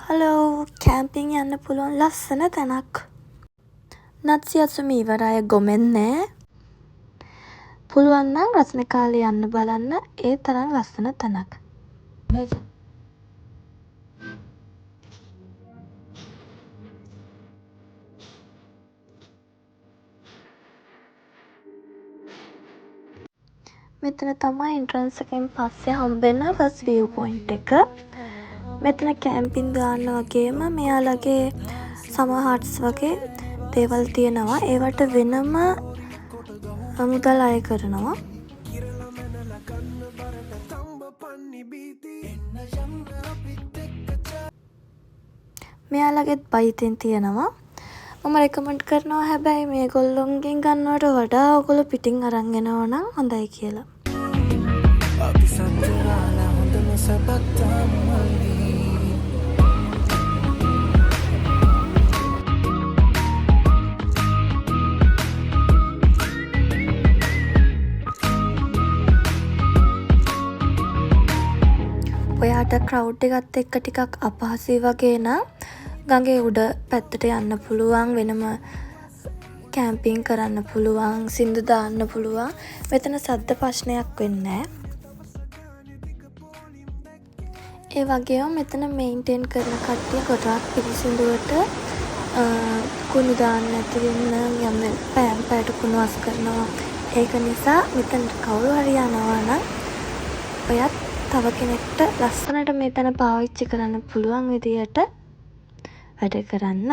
Hello camping යන්න පුළුවන් ලස්සන තැනක්. නත්සියත්සුම ඉවරය ගොමෙන් නෑ. පුළුවන් නම් රස්නකාලේ යන්න බලන්න ඒ තරම් ලස්සන තැනක්. මෙතන තමයි එන්ට්‍රන්ස් එකෙන් පස්සේ හම්බෙන ෆස්ට් view point එක. මෙතන කැම්පින් දාන්න වගේම මෙයාලගේ සමර් හට්ස් වගේ දේවල් තියෙනවා. ඒවට වෙනම මුදල් අය කරනවා. මෙයාලගෙත් බයිතෙන් තියෙනවා. මම රෙකමන්ඩ් කරනවා හැබැයි මේගොල්ලොන්ගෙන් ගන්නවට වඩා ඔයගොල්ලෝ පිටින් අරන් එනවා නම් හොඳයි කියලා. ඔයාට ක්‍රවුඩ් එකත් එක්ක ටිකක් අපහසුයි වගේ නම් ගඟේ උඩ පැත්තට යන්න පුළුවන්. වෙනම කැම්පින් කරන්න පුළුවන්. සින්දු දාන්න පුළුවන්. මෙතන සද්ද ප්‍රශ්නයක් වෙන්නේ නැහැ. ඒ වගේම මෙතන මේන්ටේන් කරන කට්ටිය ගොඩාක් පිරිසිදුවට කුණු දාන්න නැති වෙන්න යම් පැයට කුණු අස් කරනවා. ඒක නිසා මෙතනට කවුරු හරි යනවා නම් ඔයත් තව කෙනෙක්ට ලස්සනට මේ තැන පාවිච්චි කරන්න පුළුවන් විදියට වැඩ කරන්න.